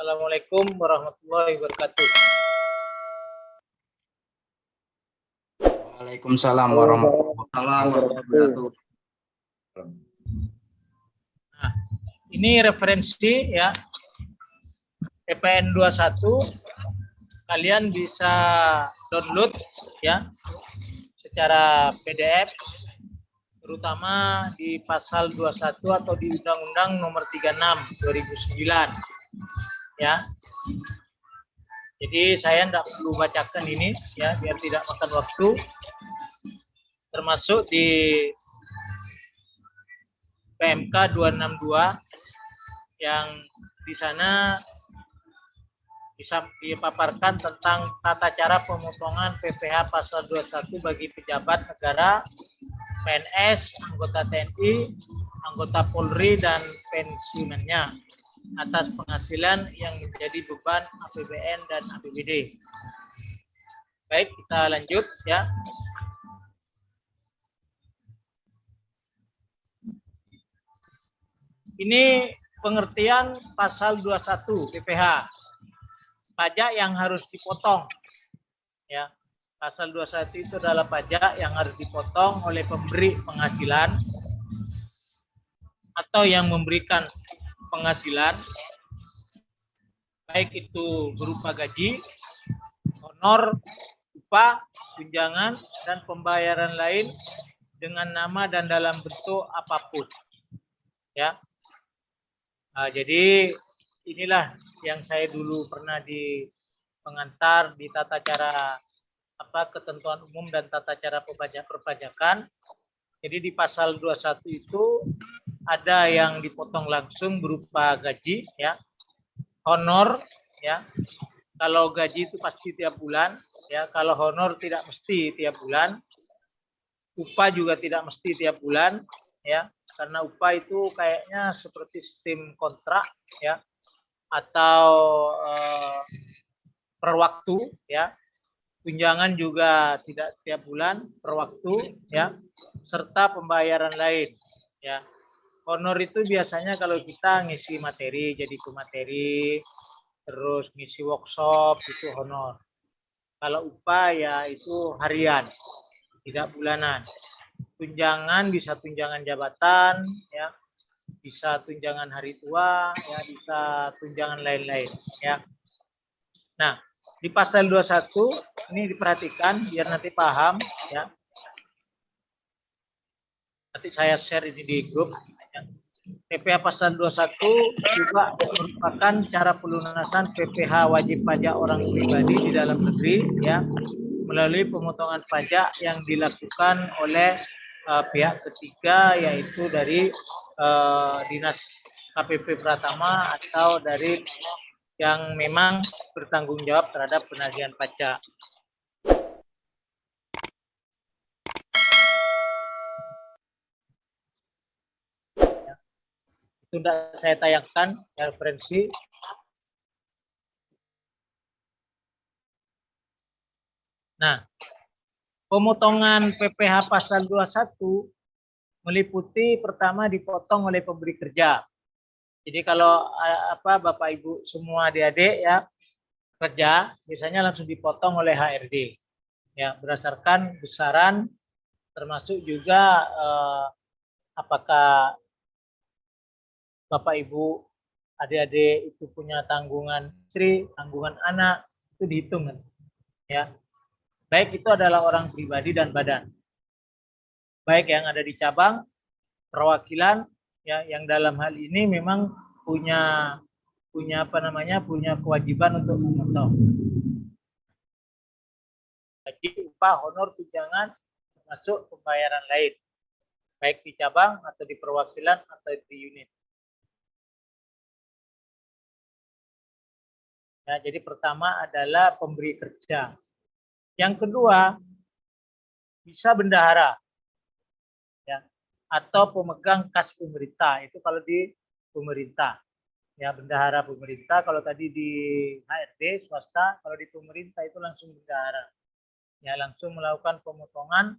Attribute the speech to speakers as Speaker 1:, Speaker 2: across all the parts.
Speaker 1: Assalamualaikum warahmatullahi wabarakatuh.
Speaker 2: Waalaikumsalam warahmatullahi wabarakatuh.
Speaker 1: Nah, ini referensi ya. PPN 21 kalian bisa download ya secara PDF, terutama di pasal 21 atau di Undang-Undang Nomor 36 2009 ya. Jadi saya tidak perlu bacakan ini ya biar tidak makan waktu. Termasuk di PMK 262 yang di sana bisa dipaparkan tentang tata cara pemotongan PPh pasal 21 bagi pejabat negara, PNS, anggota TNI, anggota Polri dan pensiunannya atas penghasilan yang menjadi beban APBN dan APBD. Baik, kita lanjut ya. Ini pengertian pasal 21 PPh. Pajak yang harus dipotong. Ya. Pasal 21 itu adalah pajak yang harus dipotong oleh pemberi penghasilan atau yang memberikan penghasilan, baik itu berupa gaji, honor, upah, tunjangan, dan pembayaran lain dengan nama dan dalam bentuk apapun. Ya, jadi inilah yang saya dulu pernah di pengantar di tata cara ketentuan umum dan tata cara perpajakan. Jadi di pasal 21 itu ada yang dipotong langsung berupa gaji ya, honor ya. Kalau gaji itu pasti tiap bulan ya, kalau honor tidak mesti tiap bulan. Upah juga tidak mesti tiap bulan ya, karena upah itu kayaknya seperti sistem kontrak ya atau per waktu ya. Tunjangan juga tidak tiap bulan, per waktu ya, serta pembayaran lain ya. Honor itu biasanya kalau kita ngisi materi jadi pemateri, terus ngisi workshop itu honor. Kalau upah ya itu harian, tidak bulanan. Tunjangan bisa tunjangan jabatan ya, bisa tunjangan hari tua ya, bisa tunjangan lain-lain ya. Nah, di pasal 21 ini diperhatikan biar nanti paham ya. Nanti saya share ini di grup. PPh pasal 21 juga merupakan cara pelunasan PPh wajib pajak orang pribadi di dalam negeri ya, melalui pemotongan pajak yang dilakukan oleh pihak ketiga, yaitu dari Dinas KPP Pratama atau dari yang memang bertanggung jawab terhadap penagihan pajak. Itu sudah saya tayangkan referensi. Nah, pemotongan PPh pasal 21 meliputi pertama dipotong oleh pemberi kerja. Jadi kalau Bapak Ibu semua adik-adik ya kerja, biasanya langsung dipotong oleh HRD. Ya, berdasarkan besaran termasuk juga apakah Bapak Ibu adik-adik itu punya tanggungan istri, tanggungan anak, itu dihitung kan. Ya. Baik itu adalah orang pribadi dan badan. Baik yang ada di cabang, perwakilan ya, yang dalam hal ini memang punya kewajiban untuk memotong. Gaji, upah, honor, tunjangan, termasuk pembayaran lain, baik di cabang atau di perwakilan atau di unit. Ya, jadi pertama adalah pemberi kerja. Yang kedua, bisa bendahara ya, atau pemegang kas pemerintah. Itu kalau di pemerintah. Ya, bendahara pemerintah. Kalau tadi di HRD swasta, kalau di pemerintah itu langsung bendahara. Ya, langsung melakukan pemotongan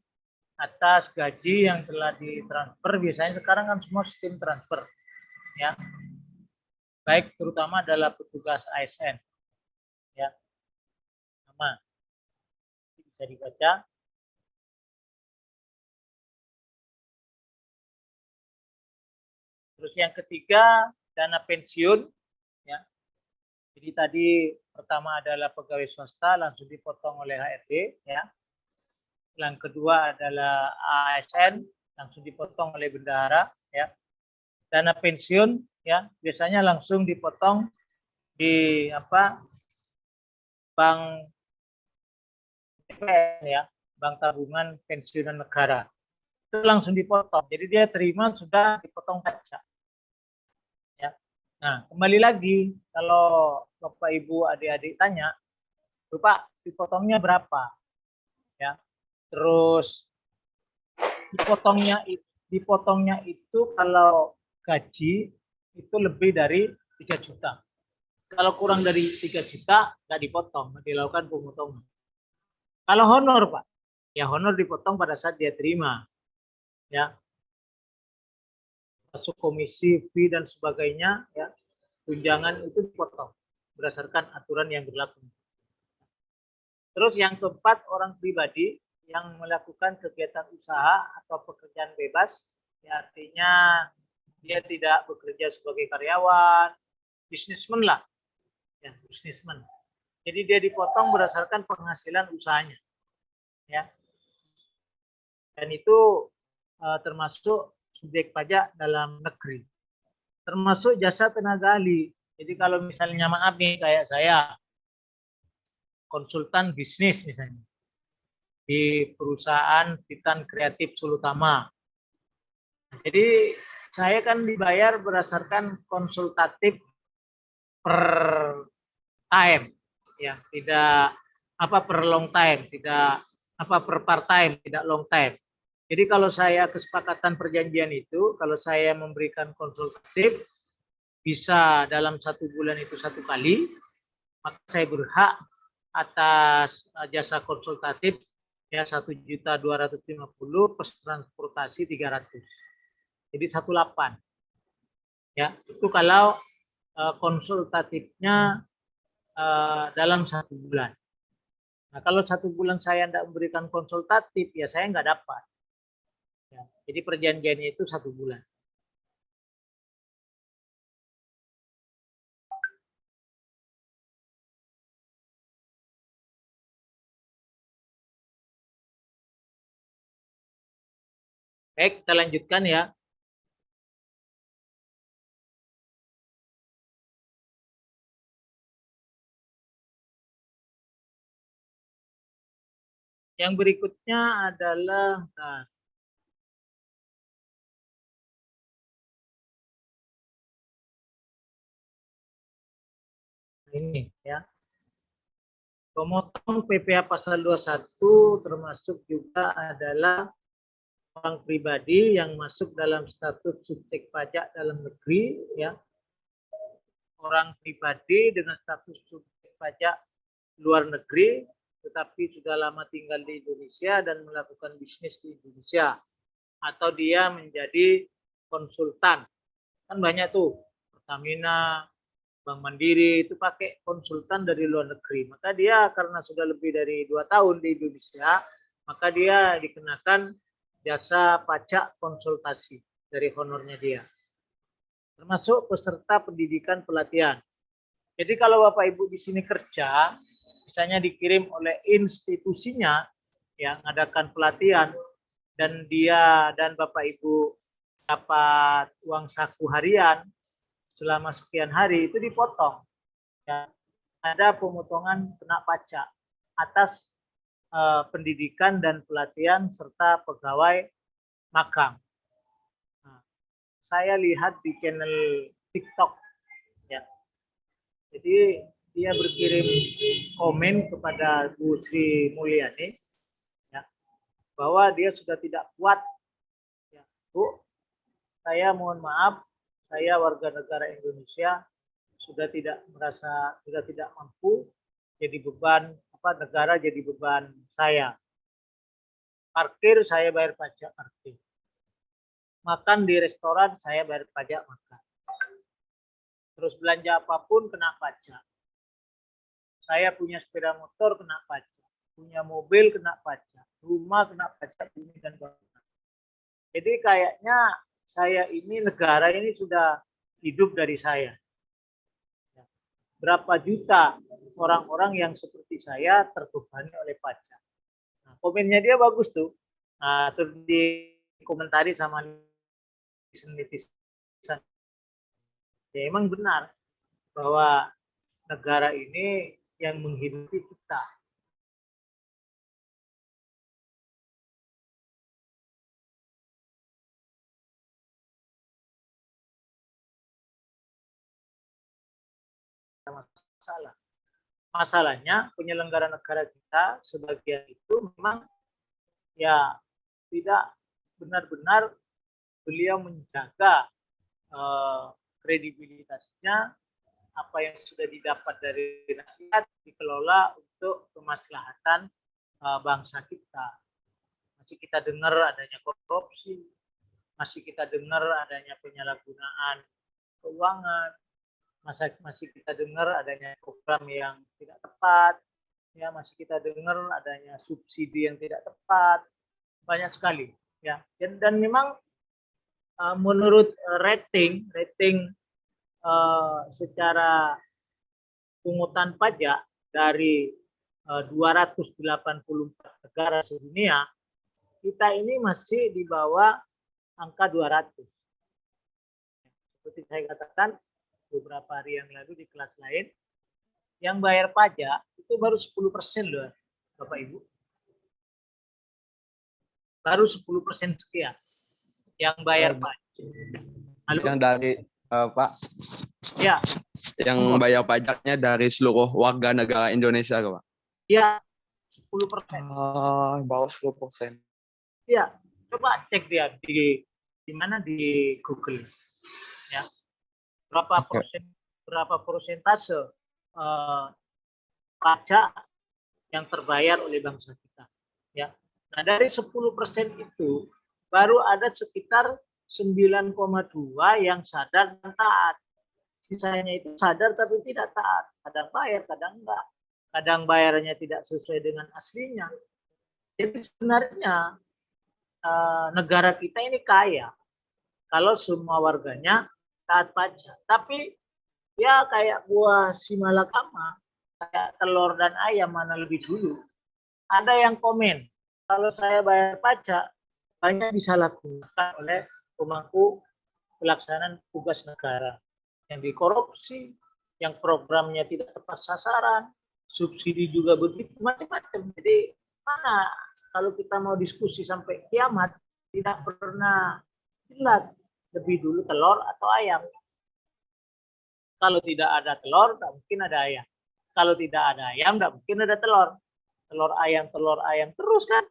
Speaker 1: atas gaji yang telah ditransfer. Biasanya sekarang kan semua sistem transfer. Ya. baik terutama adalah petugas ASN. Ya, sama bisa dibaca. Terus yang ketiga, dana pensiun. Ya. Jadi tadi pertama adalah pegawai swasta langsung dipotong oleh HRD. Ya. Yang kedua adalah ASN langsung dipotong oleh bendahara. Ya. Dana pensiun ya biasanya langsung dipotong di bank BPN ya, bank tabungan pensiunan negara. Itu langsung dipotong. Jadi dia terima sudah dipotong pajak. Ya. Nah, kembali lagi kalau Bapak Ibu adik-adik tanya, Bapak dipotongnya berapa? Ya. Terus dipotongnya itu kalau gaji itu lebih dari 3 juta. Kalau kurang dari 3 juta nggak dipotong, dilakukan pemotongan. Kalau honor, Pak, ya honor dipotong pada saat dia terima. Ya. Masuk komisi, fee dan sebagainya, ya. Tunjangan itu dipotong berdasarkan aturan yang berlaku. Terus yang keempat, orang pribadi yang melakukan kegiatan usaha atau pekerjaan bebas, ya artinya dia tidak bekerja sebagai karyawan, bisnismen lah, ya bisnismen. Jadi dia dipotong berdasarkan penghasilan usahanya, ya. Dan itu termasuk subjek pajak dalam negeri. Termasuk jasa tenaga ahli. Jadi kalau misalnya maaf nih kayak saya konsultan bisnis misalnya di perusahaan Titan Kreatif Sulutama. Jadi saya kan dibayar berdasarkan konsultatif per time, ya tidak per long time, tidak per part time, tidak long time. Jadi kalau saya kesepakatan perjanjian itu, kalau saya memberikan konsultatif bisa dalam 1 bulan itu 1 kali, maka saya berhak atas jasa konsultatif ya 1.250.000 plus transportasi 300. Jadi 18. Ya, itu kalau konsultatifnya dalam 1 bulan. Nah, kalau 1 bulan saya tidak memberikan konsultatif, ya saya nggak dapat. Ya, jadi perjanjiannya itu 1 bulan. Baik, kita lanjutkan ya. Yang berikutnya adalah ini ya. Pemotong PPh pasal 21 termasuk juga adalah orang pribadi yang masuk dalam status subjek pajak dalam negeri ya. Orang pribadi dengan status subjek pajak luar negeri tetapi sudah lama tinggal di Indonesia dan melakukan bisnis di Indonesia atau dia menjadi konsultan. Kan banyak tuh Pertamina, Bank Mandiri itu pakai konsultan dari luar negeri. Maka dia karena sudah lebih dari 2 tahun di Indonesia, maka dia dikenakan jasa pajak konsultasi dari honornya dia. Termasuk peserta pendidikan pelatihan. Jadi kalau Bapak Ibu di sini kerja, misalnya dikirim oleh institusinya yang mengadakan pelatihan dan dia dan Bapak Ibu dapat uang saku harian selama sekian hari itu dipotong. Ya, ada pemotongan kena pajak atas pendidikan dan pelatihan serta pegawai magang. Nah, saya lihat di channel TikTok ya. Jadi dia berkirim komen kepada Bu Sri Mulyani ya, bahwa dia sudah tidak kuat. Ya, Bu, saya mohon maaf, saya warga negara Indonesia sudah tidak mampu, jadi beban negara jadi beban saya. Parkir saya bayar pajak parkir. Makan di restoran saya bayar pajak makan. Terus belanja apapun kena pajak. Saya punya sepeda motor kena pajak, punya mobil kena pajak, rumah kena pajak, bumi dan bangunan. Jadi kayaknya saya ini, negara ini sudah hidup dari saya. Berapa juta orang-orang yang seperti saya terbebani oleh pajak. Nah, komennya dia bagus tuh. Nah, terus dikomentari sama netizen. Ya emang benar bahwa negara ini yang menghidupi kita. Masalah. Masalahnya penyelenggara negara kita sebagian itu memang ya tidak benar-benar beliau menjaga kredibilitasnya, apa yang sudah didapat dari rakyat dikelola untuk kemaslahatan bangsa kita. Masih kita dengar adanya korupsi, masih kita dengar adanya penyalahgunaan keuangan, masih kita dengar adanya program yang tidak tepat, ya masih kita dengar adanya subsidi yang tidak tepat, banyak sekali, ya. Dan memang menurut rating secara pungutan pajak dari 284 negara sedunia, kita ini masih di bawah angka 200. Seperti saya katakan beberapa hari yang lalu di kelas lain, yang bayar pajak itu baru 10% loh, Bapak Ibu. Baru 10% sekian yang bayar pajak.
Speaker 3: Halo? Yang dari Pak?
Speaker 1: Ya.
Speaker 3: Yang bayar pajaknya dari seluruh warga negara Indonesia, Pak?
Speaker 1: Ya, 10%.
Speaker 3: Bawah 10%.
Speaker 1: Ya, coba cek dia di mana di Google. Ya. Berapa persentase pajak yang terbayar oleh bangsa kita, ya. Nah, dari 10% itu baru ada sekitar 9,2 yang sadar dan taat. Sisanya itu sadar tapi tidak taat. Kadang bayar, kadang enggak. Kadang bayarnya tidak sesuai dengan aslinya. Jadi sebenarnya negara kita ini kaya kalau semua warganya taat pajak. Tapi ya kayak buah si malakama, kayak telur dan ayam mana lebih dulu. Ada yang komen, kalau saya bayar pajak banyak disalahgunakan oleh pemangku pelaksanaan tugas negara, yang dikorupsi, yang programnya tidak tepat sasaran, subsidi juga begitu, macam-macam. Jadi mana kalau kita mau diskusi sampai kiamat tidak pernah jelas lebih dulu telur atau ayam. Kalau tidak ada telur, tidak mungkin ada ayam. Kalau tidak ada ayam, tidak mungkin ada telur. Telur ayam terus kan.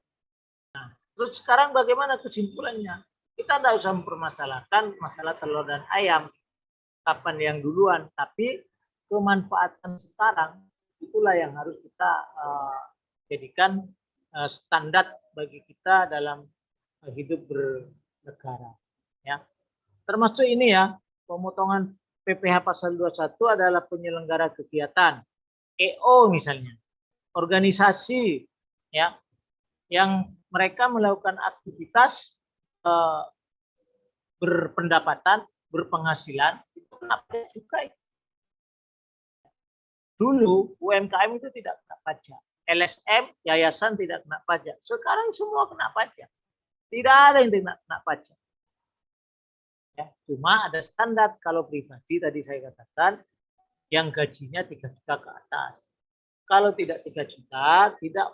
Speaker 1: Nah, terus sekarang bagaimana kesimpulannya? Kita tidak usah mempermasalahkan masalah telur dan ayam. Kapan yang duluan, tapi kemanfaatan sekarang itulah yang harus kita jadikan standar bagi kita dalam hidup bernegara. Ya. Termasuk ini ya, pemotongan PPh pasal 21 adalah penyelenggara kegiatan. EO misalnya, organisasi ya, yang mereka melakukan aktivitas berpendapatan, berpenghasilan, itu kena pajak juga. Dulu UMKM itu tidak kena pajak. LSM, yayasan tidak kena pajak. Sekarang semua kena pajak. Tidak ada yang tidak kena pajak. Ya, cuma ada standar. Kalau pribadi tadi saya katakan, yang gajinya 3 juta ke atas. Kalau tidak 3 juta, tidak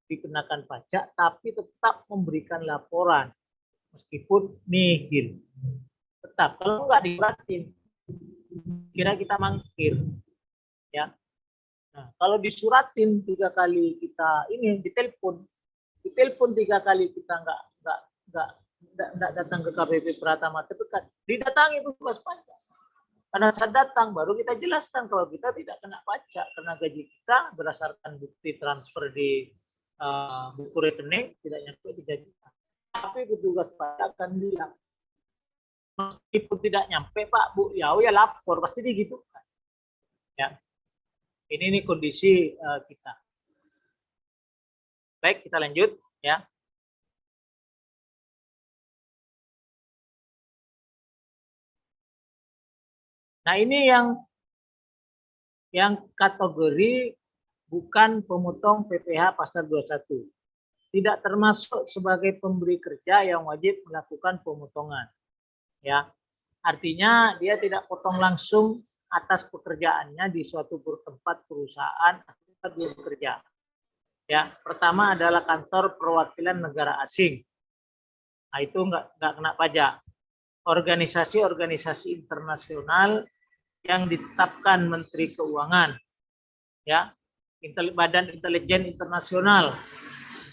Speaker 1: dikenakan pajak, tapi tetap memberikan laporan. Meskipun nihil. Tetap, kalau nggak disuratin, kira kita mangkir. Ya. Nah, kalau disuratin 3 kali kita ini ditelepon 3 kali kita nggak datang ke KPP Pratama terdekat, didatangi petugas pajak. Pada saat datang baru kita jelaskan kalau kita tidak kena pajak karena gaji kita berdasarkan bukti transfer di buku rekening tidak nyampe 3 juta. Tapi petugas pajak akan bilang meskipun tidak nyampe Pak Bu, ya lapor, pasti gitu. Ya, ini nih kondisi kita. Baik, kita lanjut ya. Nah, ini yang kategori bukan pemotong PPh pasal 21. Tidak termasuk sebagai pemberi kerja yang wajib melakukan pemotongan. Ya. Artinya dia tidak potong langsung atas pekerjaannya di suatu tempat perusahaan atau dia bekerja. Ya, pertama adalah kantor perwakilan negara asing. Nah, itu nggak kena pajak. Organisasi-organisasi internasional yang ditetapkan Menteri Keuangan, ya, Badan Intelijen Internasional,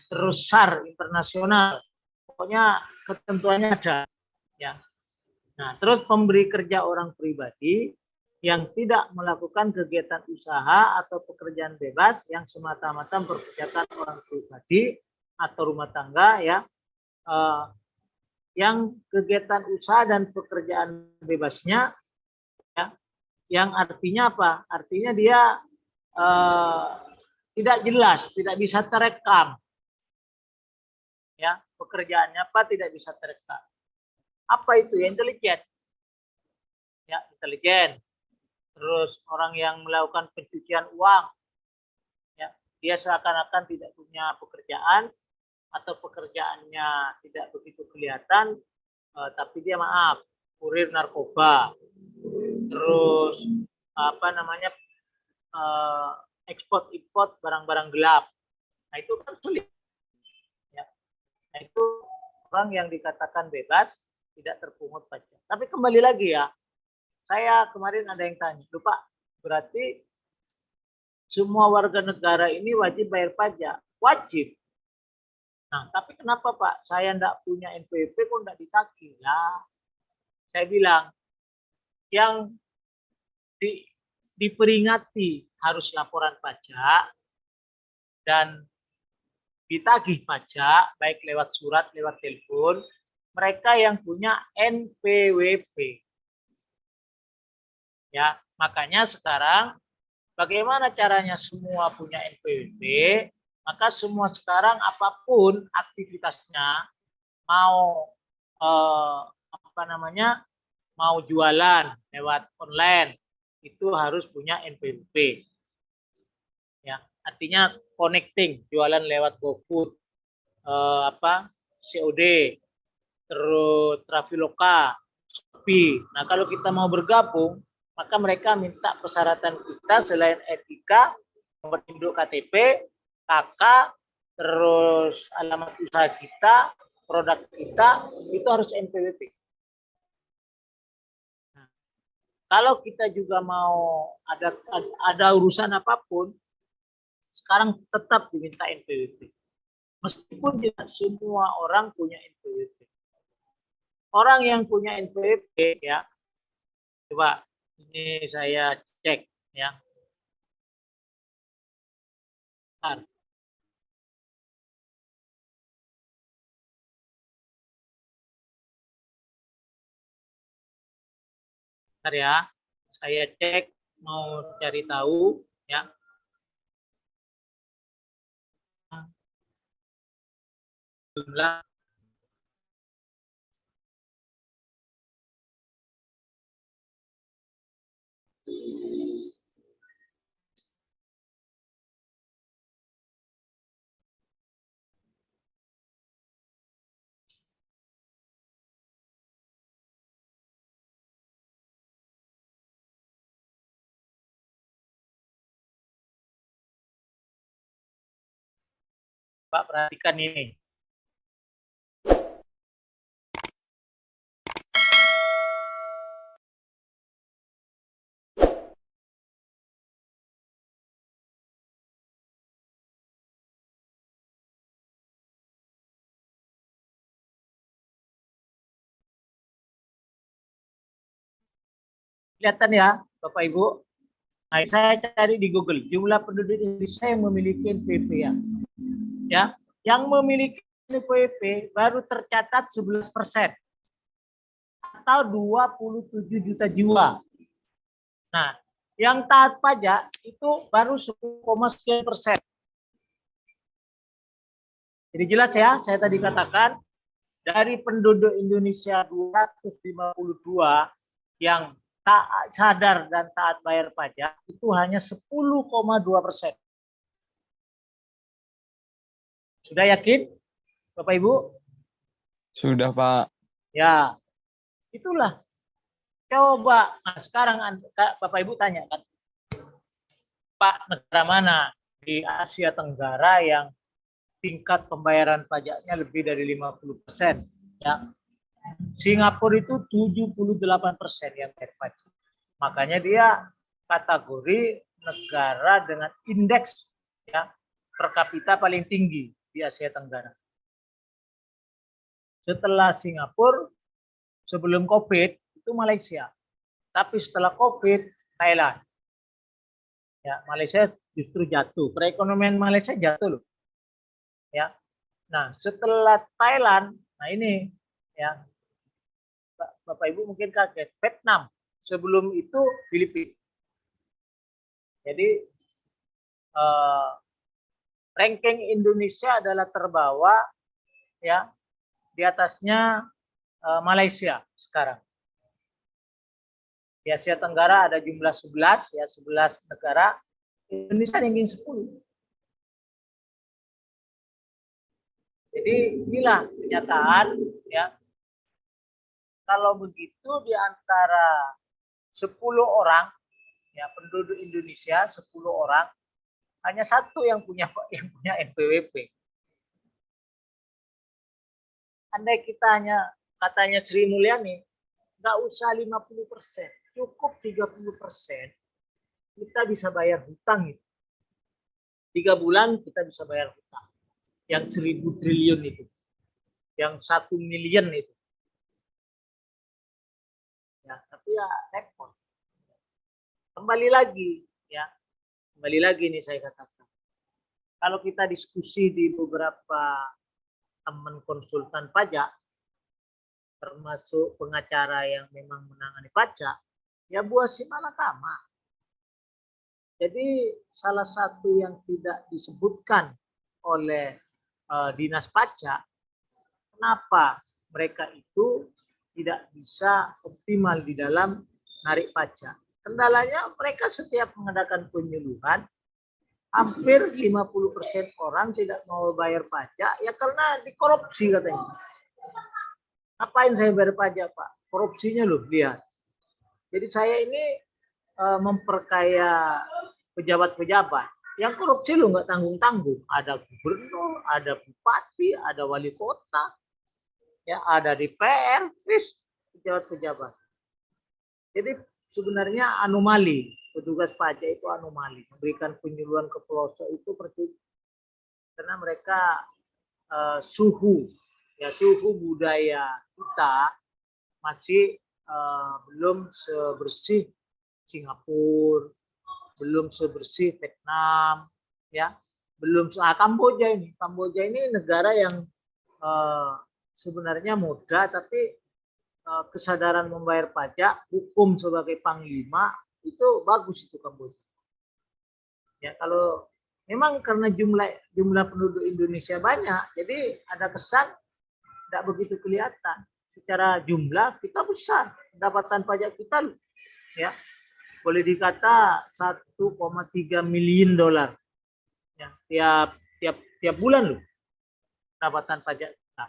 Speaker 1: terus SAR internasional, pokoknya ketentuannya ada, ya. Nah, terus pemberi kerja orang pribadi yang tidak melakukan kegiatan usaha atau pekerjaan bebas yang semata-mata mempekerjakan orang pribadi atau rumah tangga, ya, yang kegiatan usaha dan pekerjaan bebasnya, ya, yang artinya apa? Artinya dia tidak jelas, tidak bisa terekam, ya, pekerjaannya apa tidak bisa terekam. Apa itu? Ya, intelijen, ya, intelijen. Terus orang yang melakukan pencucian uang, ya, dia seakan-akan tidak punya pekerjaan atau pekerjaannya tidak begitu kelihatan, tapi dia maaf, kurir narkoba, terus apa namanya, ekspor import barang-barang gelap. Nah, itu kan sulit, ya. Nah, itu orang yang dikatakan bebas tidak terpungut pajak. Tapi kembali lagi ya, saya kemarin ada yang tanya, lupa, berarti semua warga negara ini wajib bayar pajak? Wajib. Nah, tapi kenapa Pak, saya enggak punya NPWP kok enggak ditagih? Ya, saya bilang, yang diperingati harus laporan pajak dan ditagih pajak, baik lewat surat, lewat telepon, mereka yang punya NPWP. Ya, makanya sekarang bagaimana caranya semua punya NPWP? Maka semua sekarang apapun aktivitasnya, mau mau jualan lewat online, itu harus punya NPWP. Ya, artinya connecting, jualan lewat GoFood, COD, terus Traveloka, Shopee. Nah, kalau kita mau bergabung, maka mereka minta persyaratan kita selain NIK, nomor induk KTP, KK, terus alamat usaha kita, produk kita, itu harus NPWP. Nah, kalau kita juga mau ada urusan apapun, sekarang tetap diminta NPWP. Meskipun tidak semua orang punya NPWP. Orang yang punya NPWP, ya, coba ini saya cek, ya. Bentar. Bentar ya, saya cek, mau cari tahu, ya. Jumlah Pak, perhatikan ini. Kelihatan ya, Bapak Ibu. Nah, saya cari di Google, jumlah penduduk Indonesia yang memiliki NPWP, ya. Yang memiliki NPWP baru tercatat 11%. atau 27 juta jiwa. Nah, yang taat pajak itu baru 10,sekian%. Jadi jelas ya, saya tadi katakan dari penduduk Indonesia 252 yang tak sadar dan taat bayar pajak itu hanya 10,2%. Sudah yakin, Bapak Ibu?
Speaker 3: Sudah, Pak.
Speaker 1: Ya, itulah. Coba, nah sekarang Bapak Ibu tanya kan, Pak, negara mana di Asia Tenggara yang tingkat pembayaran pajaknya lebih dari 50%? Ya. Singapura itu 78% yang bayar pajak. Makanya dia kategori negara dengan indeks ya per kapita paling tinggi di Asia Tenggara. Setelah Singapura, sebelum COVID itu Malaysia. Tapi setelah COVID, Thailand. Ya, Malaysia justru jatuh. Perekonomian Malaysia jatuh loh. Ya. Nah, setelah Thailand, nah ini ya Bapak Ibu mungkin kaget, Vietnam. Sebelum itu Filipina. Jadi ranking Indonesia adalah terbawah ya. Di atasnya Malaysia sekarang. Di Asia Tenggara ada jumlah 11 ya, 11 negara. Indonesia ranking 10. Jadi inilah kenyataan ya. Kalau begitu di antara 10 orang ya penduduk Indonesia 10 orang hanya satu yang punya NPWP. Andai kita hanya katanya Sri Mulyani nggak usah 50%, cukup 30%, kita bisa bayar hutang itu. 3 bulan kita bisa bayar hutang. Yang 1.000 triliun itu. Yang 1 miliar itu. Ya, tapi ya repot. Kembali lagi ya. Kembali lagi nih saya katakan. Kalau kita diskusi di beberapa teman konsultan pajak, termasuk pengacara yang memang menangani pajak, ya buah si malakama. Jadi salah satu yang tidak disebutkan oleh dinas pajak, kenapa mereka itu tidak bisa optimal di dalam narik pajak. Kendalanya mereka setiap mengadakan penyuluhan, hampir 50% orang tidak mau bayar pajak, ya karena dikorupsi katanya. Ngapain saya bayar pajak, Pak? Korupsinya loh, lihat. Jadi saya ini memperkaya pejabat-pejabat. Yang korupsi loh nggak tanggung-tanggung. Ada gubernur, ada bupati, ada wali kota, ya ada DPR, pejabat-pejabat. Jadi sebenarnya anomali. Petugas pajak itu anomali. Memberikan penyuluhan ke pelosok itu percuma. Karena mereka suhu budaya kita masih belum sebersih Singapura, belum sebersih Vietnam, ya, belum Kamboja ini. Kamboja ini negara yang sebenarnya muda, tapi kesadaran membayar pajak, hukum sebagai panglima itu bagus itu Kamboja. Ya, kalau memang karena jumlah penduduk Indonesia banyak, jadi ada kesan tidak begitu kelihatan. Secara jumlah kita besar, pendapatan pajak kita ya boleh dikata 1,3 miliar dolar ya, tiap bulan loh pendapatan pajak kita.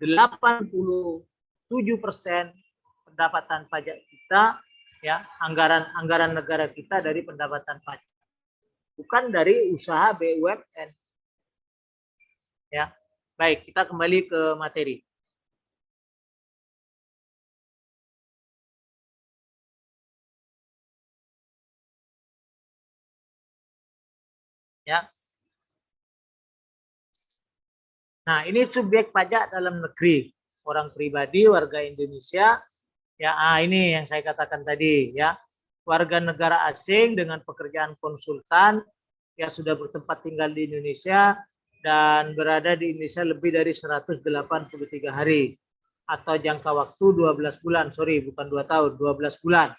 Speaker 1: 87% pendapatan pajak kita ya, anggaran negara kita dari pendapatan pajak, bukan dari usaha BUMN. Ya, baik, kita kembali ke materi. Ya. Nah, ini subjek pajak dalam negeri, orang pribadi, warga Indonesia. Ya, ini yang saya katakan tadi ya. Warga negara asing dengan pekerjaan konsultan yang sudah bertempat tinggal di Indonesia dan berada di Indonesia lebih dari 183 hari atau jangka waktu 12 bulan, sorry bukan 2 tahun, 12 bulan.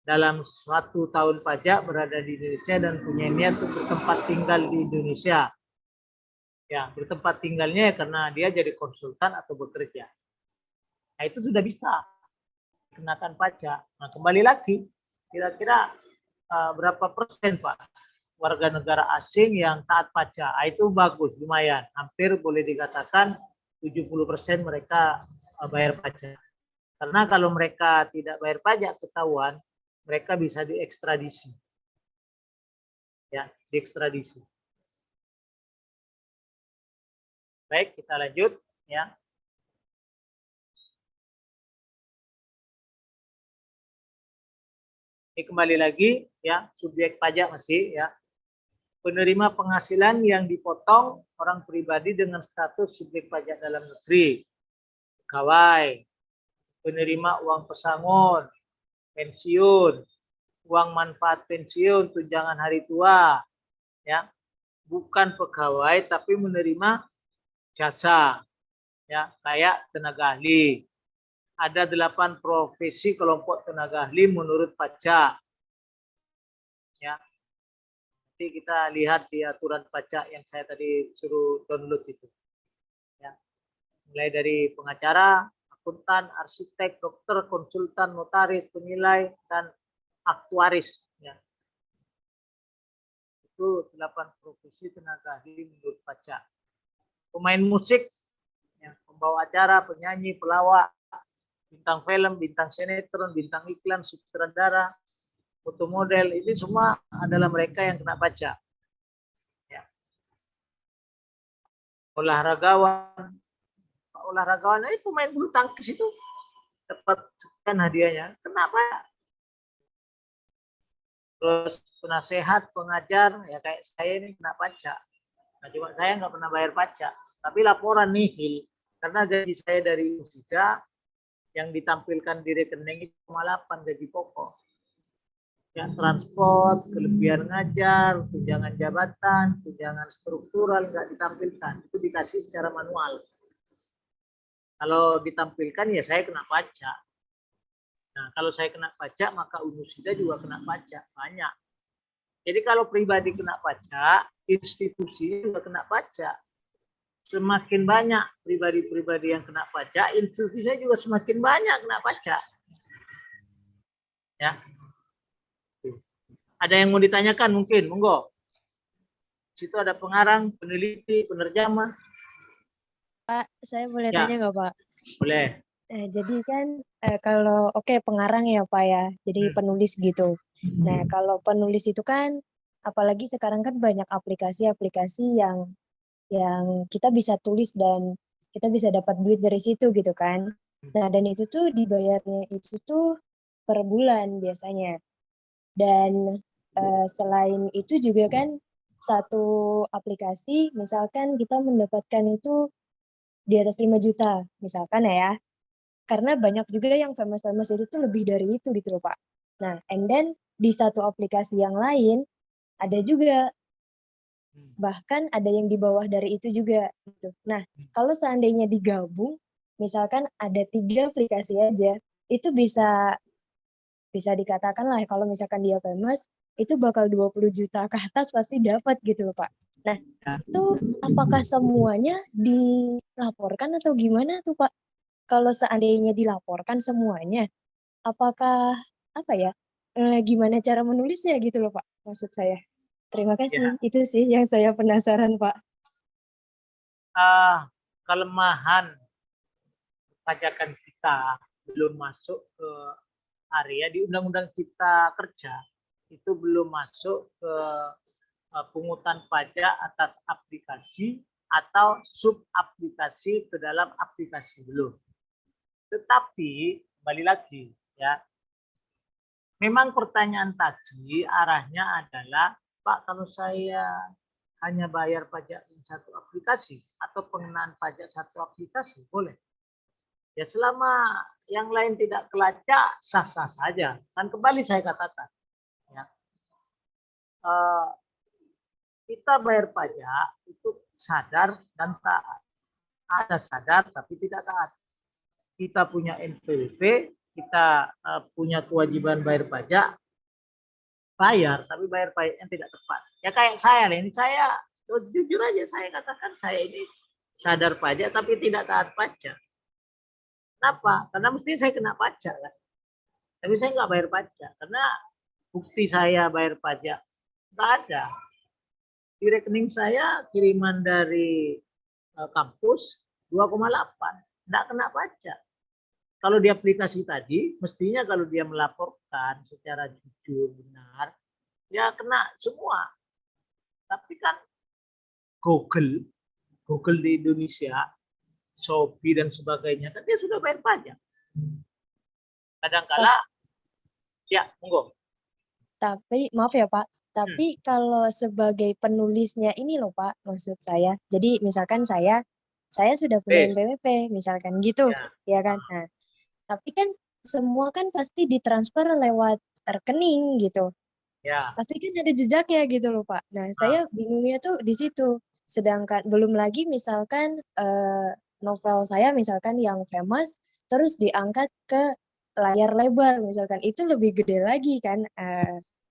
Speaker 1: Dalam 1 tahun pajak berada di Indonesia dan punya niat untuk bertempat tinggal di Indonesia. Ya, bertempat tinggalnya karena dia jadi konsultan atau bekerja. Nah, itu sudah bisa kenakan pajak. Nah, kembali lagi, kira-kira berapa persen Pak warga negara asing yang taat pajak? Nah, itu bagus, lumayan. Hampir boleh dikatakan 70% mereka bayar pajak. Karena kalau mereka tidak bayar pajak ketahuan, mereka bisa diekstradisi. Ya, diekstradisi. Baik, kita lanjut ya. Ini kembali lagi ya, subjek pajak masih ya. Penerima penghasilan yang dipotong orang pribadi dengan status subjek pajak dalam negeri, pegawai, penerima uang pesangon, pensiun, uang manfaat pensiun, tunjangan hari tua, ya, bukan pegawai tapi menerima jasa, ya, kayak tenaga ahli. Ada 8 profesi kelompok tenaga ahli menurut pajak, ya. Nanti kita lihat di aturan pajak yang saya tadi suruh download itu. Ya. Mulai dari pengacara, akuntan, arsitek, dokter, konsultan, notaris, penilai, dan aktuaris. Ya. Itu 8 profesi tenaga ahli menurut pajak. Pemain musik, ya, pembawa acara, penyanyi, pelawak, bintang film, bintang sinetron, bintang iklan, sutradara, foto model, ini semua adalah mereka yang kena pajak. Ya. Olahragawan ini pemain bulu tangkis itu dapat sekian hadiahnya, kenapa? Terus penasehat, pengajar, ya kayak saya ini kena pajak. Nah, cuma saya nggak pernah bayar pajak, tapi laporan nihil karena gaji saya dari Usida yang ditampilkan di rekening itu 8 gaji pokok. Ya, transport, kelebihan ngajar, tunjangan jabatan, tunjangan struktural nggak ditampilkan, itu dikasih secara manual. Kalau ditampilkan ya saya kena pajak. Nah, kalau saya kena pajak maka Unusida juga kena pajak, banyak. Jadi kalau pribadi kena pajak, institusi juga kena pajak. Semakin banyak pribadi-pribadi yang kena pajak, institusinya juga semakin banyak kena pajak. Ya. Ada yang mau ditanyakan mungkin, monggo. Di situ ada pengarang, peneliti, penerjemah.
Speaker 4: Pak, saya boleh
Speaker 1: Ya.
Speaker 4: tanya nggak Pak?
Speaker 1: Boleh.
Speaker 4: Jadi kan kalau pengarang ya Pak ya, jadi penulis gitu. Nah kalau penulis itu kan, apalagi sekarang kan banyak aplikasi-aplikasi yang kita bisa tulis dan kita bisa dapat duit dari situ gitu kan. Nah dan itu tuh dibayarnya itu tuh per bulan biasanya. Dan selain itu juga kan satu aplikasi, misalkan kita mendapatkan itu di atas 5 juta, misalkan ya. Karena banyak juga yang famous-famous itu tuh lebih dari itu gitu loh, Pak. Nah, and then di satu aplikasi yang lain ada juga, bahkan ada yang di bawah dari itu juga gitu. Nah, kalau seandainya digabung, misalkan ada 3 aplikasi aja, itu bisa dikatakan lah kalau misalkan dia famous, itu bakal 20 juta ke atas pasti dapat gitu loh, Pak. Nah, itu apakah semuanya dilaporkan atau gimana tuh, Pak? Kalau seandainya dilaporkan semuanya, apakah apa ya, gimana cara menulisnya gitu loh, Pak, maksud saya. Terima kasih,
Speaker 1: Ya.
Speaker 4: itu sih yang saya penasaran, Pak.
Speaker 1: Kelemahan pajakan kita belum masuk ke area di Undang-Undang Cipta Kerja, itu belum masuk ke pungutan pajak atas aplikasi atau sub aplikasi ke dalam aplikasi, belum. Tetapi kembali lagi ya, memang pertanyaan tadi arahnya adalah, Pak, kalau saya hanya bayar pajak satu aplikasi atau pengenaan pajak satu aplikasi, boleh? Ya selama yang lain tidak kelacak, sah-sah saja. Kan kembali saya katakan, ya, kita bayar pajak itu sadar dan taat. Ada sadar tapi tidak taat. kita punya NPWP, kita punya kewajiban bayar pajak, bayar, tapi bayar pajaknya tidak tepat. Ya kayak saya ini, saya jujur aja saya katakan saya ini sadar pajak tapi tidak taat pajak. Kenapa? Karena mesti saya kena pajak kan. Tapi saya nggak bayar pajak karena bukti saya bayar pajak nggak ada. Di rekening saya kiriman dari kampus 2,8, nggak kena pajak. Kalau di aplikasi tadi, mestinya kalau dia melaporkan secara jujur, benar, ya kena semua. Tapi kan Google di Indonesia, Shopee dan sebagainya, kan dia sudah bayar pajak. Kadang-kala, ya, monggo.
Speaker 4: Tapi maaf ya Pak, tapi kalau sebagai penulisnya ini loh Pak, maksud saya. Jadi misalkan saya sudah punya NPWP, misalkan gitu, ya kan. Nah, tapi kan semua kan pasti ditransfer lewat rekening gitu.
Speaker 1: Ya.
Speaker 4: Pasti kan ada jejaknya gitu loh Pak. Nah, saya bingungnya tuh di situ. Sedangkan belum lagi misalkan novel saya misalkan yang famous terus diangkat ke layar lebar misalkan itu lebih gede lagi kan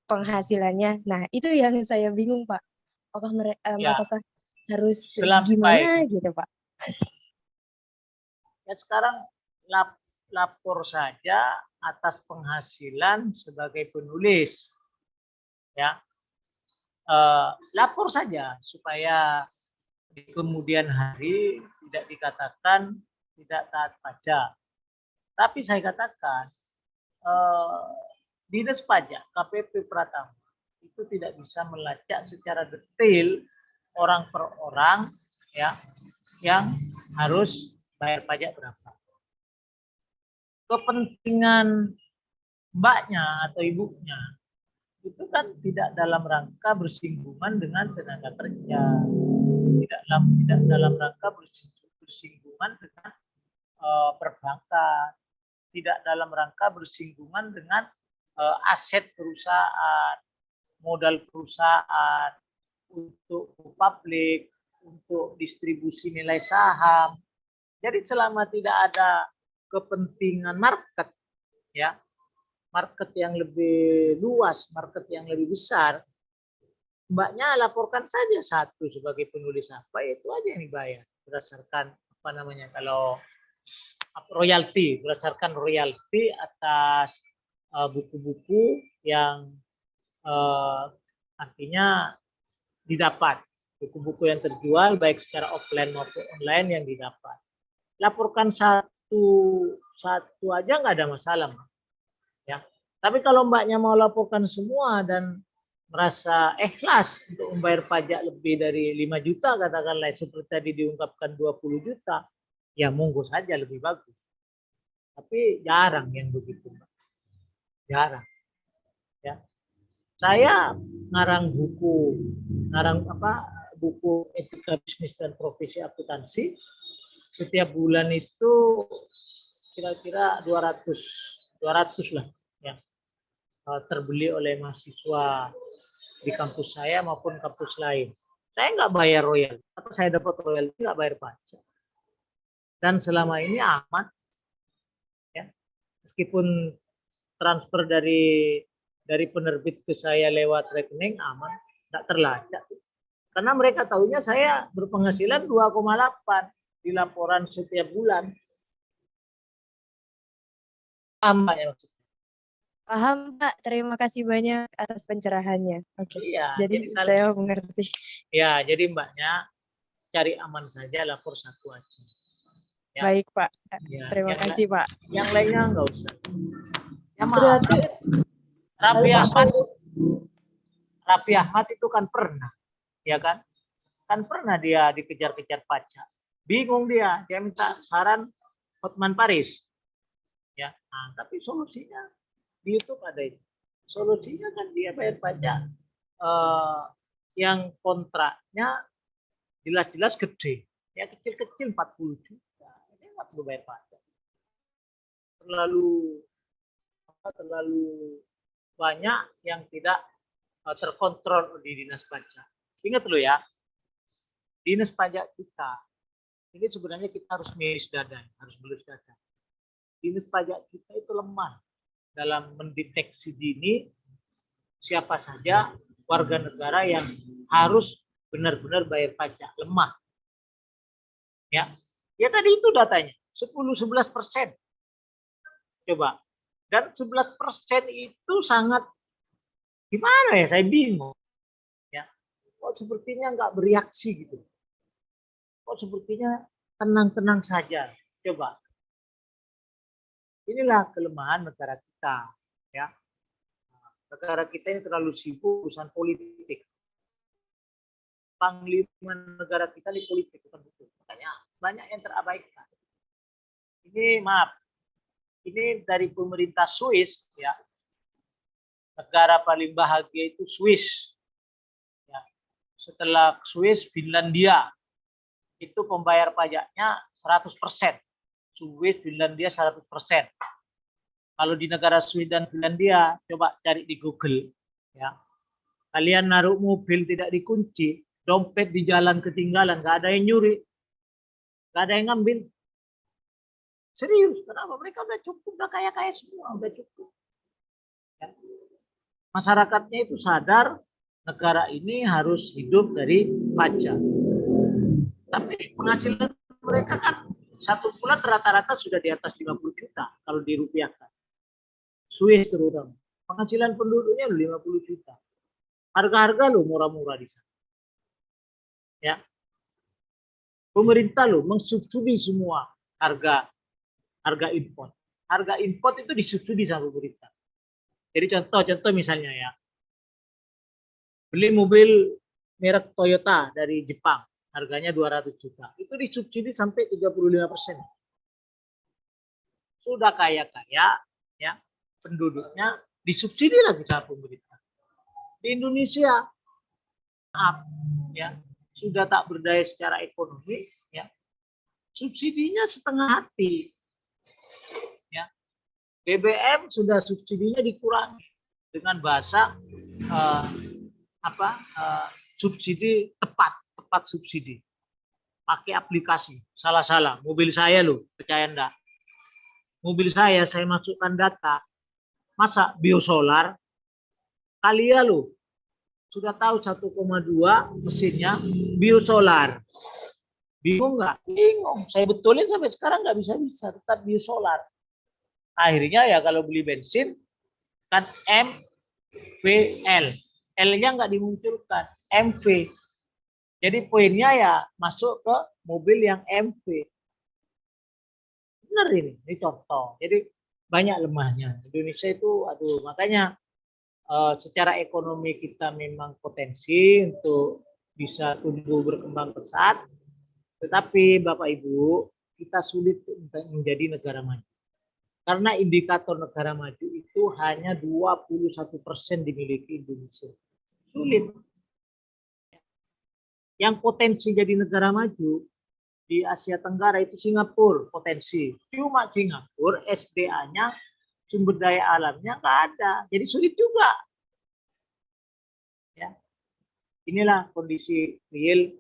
Speaker 4: penghasilannya. Nah, itu yang saya bingung Pak. Apakah harus gimana gitu Pak?
Speaker 1: Ya sekarang lapor saja atas penghasilan sebagai penulis. Ya. Lapor saja supaya di kemudian hari tidak dikatakan tidak taat pajak. Tapi saya katakan Dinas Pajak KPP Pratama itu tidak bisa melacak secara detail orang per orang ya yang harus bayar pajak berapa. Kepentingan mbaknya atau ibunya itu kan tidak dalam rangka bersinggungan dengan tenaga kerja, tidak dalam rangka bersinggungan dengan perbankan, tidak dalam rangka bersinggungan dengan aset perusahaan, modal perusahaan untuk publik, untuk distribusi nilai saham. Jadi selama tidak ada kepentingan market, ya, market yang lebih luas, market yang lebih besar, mbaknya laporkan saja satu sebagai penulis apa, itu aja yang dibayar berdasarkan apa namanya kalau royalti, berdasarkan royalti atas buku-buku yang artinya didapat, buku-buku yang terjual baik secara offline maupun online yang didapat. Laporkan satu aja nggak ada masalah, ya. Tapi kalau mbaknya mau laporkan semua dan merasa ikhlas untuk membayar pajak lebih dari 5 juta katakanlah seperti tadi diungkapkan 20 juta, ya monggo saja lebih bagus. Tapi jarang yang begitu, Mbak. Jarang. Ya. Saya ngarang buku etika bisnis dan profesi akuntansi. Setiap bulan itu kira-kira 200 lah ya. Terbeli oleh mahasiswa di kampus saya maupun kampus lain. Saya nggak bayar royalti, atau saya dapat royalti nggak bayar pajak. Dan selama ini aman, ya. Meskipun transfer dari penerbit ke saya lewat rekening aman, nggak terlacak. Karena mereka tahunya saya berpenghasilan 2,8 di laporan setiap bulan. Sama ya maksudnya.
Speaker 4: Paham Pak, terima kasih banyak atas pencerahannya. Oke.
Speaker 1: Iya,
Speaker 4: jadi saya mengerti.
Speaker 1: Ya, jadi mbaknya cari aman saja, lapor satu aja.
Speaker 4: Ya. Baik Pak, ya, terima kasih Pak.
Speaker 1: Yang lainnya nggak usah. Ya maaf.
Speaker 4: Berarti
Speaker 1: Raffi Ahmad itu kan pernah, ya kan? Kan pernah dia dikejar-kejar pajak. Bingung dia minta saran Hotman Paris. Ya, nah, tapi solusinya di YouTube ada itu. Solusinya kan dia bayar pajak yang kontraknya jelas-jelas gede. Ya kecil-kecil 40 juta. Ini nggak perlu bayar pajak. Terlalu banyak yang tidak terkontrol di dinas pajak. Ingat dulu ya, dinas pajak kita ini sebenarnya kita harus miris dada, harus belus dada. dinas pajak kita itu lemah dalam mendeteksi dini siapa saja warga negara yang harus benar-benar bayar pajak. Lemah. Ya, ya tadi itu datanya 10-11%. Coba. Dan 11% itu sangat gimana ya? Saya bingung. Ya, kok sepertinya nggak bereaksi gitu. Kok sepertinya tenang-tenang saja. Coba. Inilah kelemahan negara kita. Ya, negara kita ini terlalu sibuk urusan politik. Panglima negara kita ini politik, bukan betul. Makanya banyak yang terabaikan. Ini maaf, ini dari pemerintah Swiss, ya. Negara paling bahagia itu Swiss. Ya. Setelah Swiss, Finlandia. Itu pembayar pajaknya 100%. Swiss, Finlandia 100%. Kalau di negara Swiss dan Finlandia, coba cari di Google. Ya. Kalian naruh mobil tidak dikunci, dompet di jalan ketinggalan, nggak ada yang nyuri, nggak ada yang ngambil. Serius, kenapa? Mereka udah cukup, udah kaya-kaya semua, udah cukup. Ya. Masyarakatnya itu sadar negara ini harus hidup dari pajak. Tapi penghasilan mereka kan satu bulan rata-rata sudah di atas 50 juta kalau dirupiahkan. Swiss terutama. Penghasilan penduduknya 50 juta. Harga-harga lo murah-murah di sana. Ya. Pemerintah lo mensubsidi semua harga import. Harga import itu disubsidi sama pemerintah. Jadi contoh misalnya ya. Beli mobil merek Toyota dari Jepang, harganya 200 juta. Itu disubsidi sampai 35%. Sudah kaya-kaya ya, penduduknya disubsidi lagi sama pemerintah. Di Indonesia maaf ya, sudah tak berdaya secara ekonomi ya. Subsidinya setengah hati. Ya. BBM sudah subsidinya dikurangi dengan bahasa subsidi tepat subsidi. Pakai aplikasi. Salah-salah. Mobil saya loh, percaya enggak? Mobil saya masukkan data. Masa biosolar? Kalian loh, sudah tahu 1,2 mesinnya biosolar. Bingung nggak? Bingung. Saya betulin sampai sekarang nggak bisa tetap biosolar. Akhirnya ya kalau beli bensin kan MVL, L-nya nggak dimunculkan, MV. Jadi poinnya ya masuk ke mobil yang MV. Benar ini contoh. Jadi banyak lemahnya. Indonesia itu, aduh, makanya secara ekonomi kita memang potensi untuk bisa tumbuh berkembang pesat, tetapi Bapak Ibu kita sulit untuk menjadi negara maju. Karena indikator negara maju itu hanya 21% dimiliki Indonesia. Sulit. Yang potensi jadi negara maju di Asia Tenggara itu Singapura potensi. Cuma Singapura SDA-nya, sumber daya alamnya nggak ada. Jadi sulit juga. Ya. Inilah kondisi real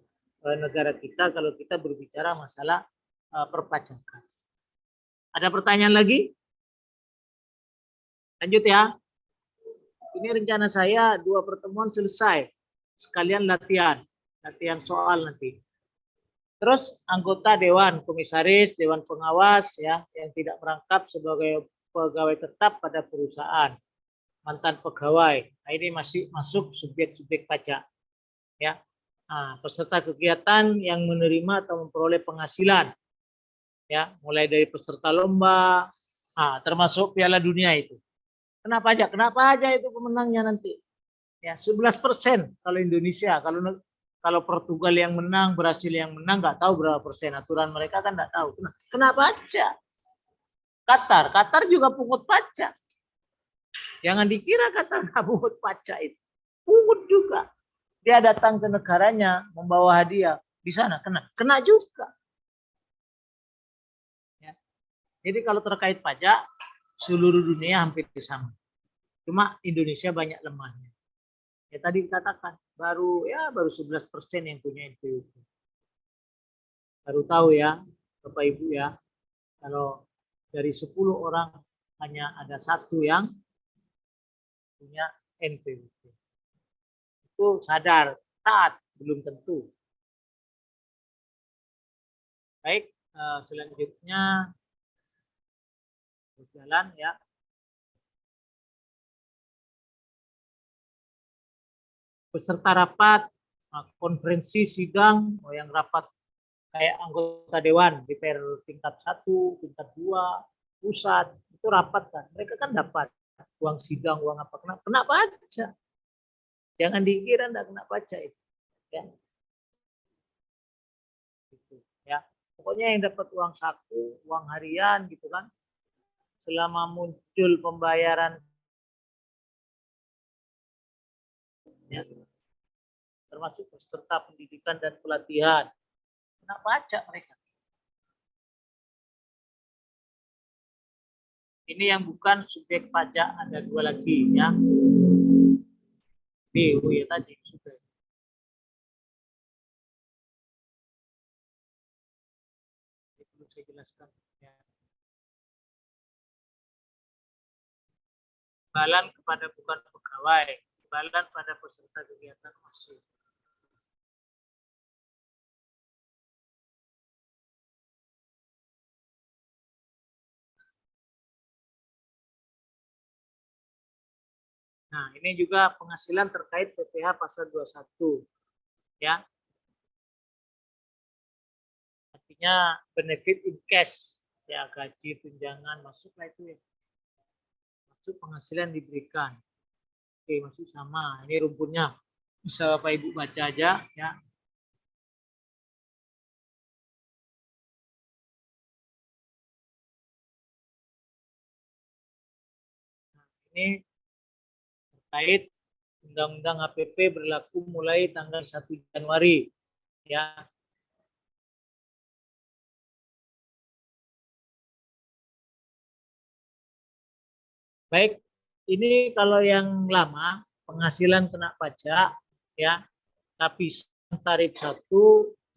Speaker 1: negara kita kalau kita berbicara masalah perpajakan. Ada pertanyaan lagi? Lanjut ya. Ini rencana saya 2 pertemuan selesai. Sekalian latihan soal nanti. Terus anggota dewan komisaris, dewan pengawas ya yang tidak merangkap sebagai pegawai tetap pada perusahaan, mantan pegawai. Nah, ini masih masuk subjek-subjek pajak. Ya. Nah, peserta kegiatan yang menerima atau memperoleh penghasilan. Ya, mulai dari peserta lomba, termasuk Piala Dunia itu. Kenapa aja itu pemenangnya nanti. Ya, 11% kalau Indonesia, kalau Portugal yang menang, Brasil yang menang, nggak tahu berapa persen. Aturan mereka kan nggak tahu. Kenapa aja? Qatar juga pungut pajak. Jangan dikira Qatar nggak pungut pajak itu. Pungut juga. Dia datang ke negaranya membawa hadiah. Di sana kena juga. Ya. Jadi kalau terkait pajak, seluruh dunia hampir sama. Cuma Indonesia banyak lemahnya. Ya tadi dikatakan baru 11% yang punya NPWP. Baru tahu ya Bapak Ibu ya, kalau dari 10 orang hanya ada 1 yang punya NPWP. Itu sadar, taat, belum tentu. Baik, selanjutnya berjalan ya. Peserta rapat, konferensi, sidang, yang rapat kayak anggota dewan DPR tingkat 1, tingkat 2, pusat, itu rapat kan. Mereka kan dapat uang sidang, uang apa, kena pajak. Jangan dikira enggak kena pajak itu. Ya. Gitu, ya. Pokoknya yang dapat uang saku, uang harian gitu kan. Selama muncul pembayaran ya, termasuk peserta pendidikan dan pelatihan, kena pajak mereka. Ini yang bukan subjek pajak ada 2 lagi ya. BU ya tadi sudah. Itu saya jelaskan. Ya. Imbalan kepada bukan pegawai, imbalan pada peserta kegiatan OSIS. Nah, ini juga penghasilan terkait PPh pasal 21. Ya. Artinya benefit in cash. Ya, gaji, tunjangan, masuklah itu ya. Masuk penghasilan diberikan. Oke, masih sama. Ini rumputnya. Bisa Bapak Ibu baca aja ya. Nah, ini terkait Undang-Undang HPP berlaku mulai tanggal 1 Januari ya. Baik, ini kalau yang lama penghasilan kena pajak ya, tapi tarif 1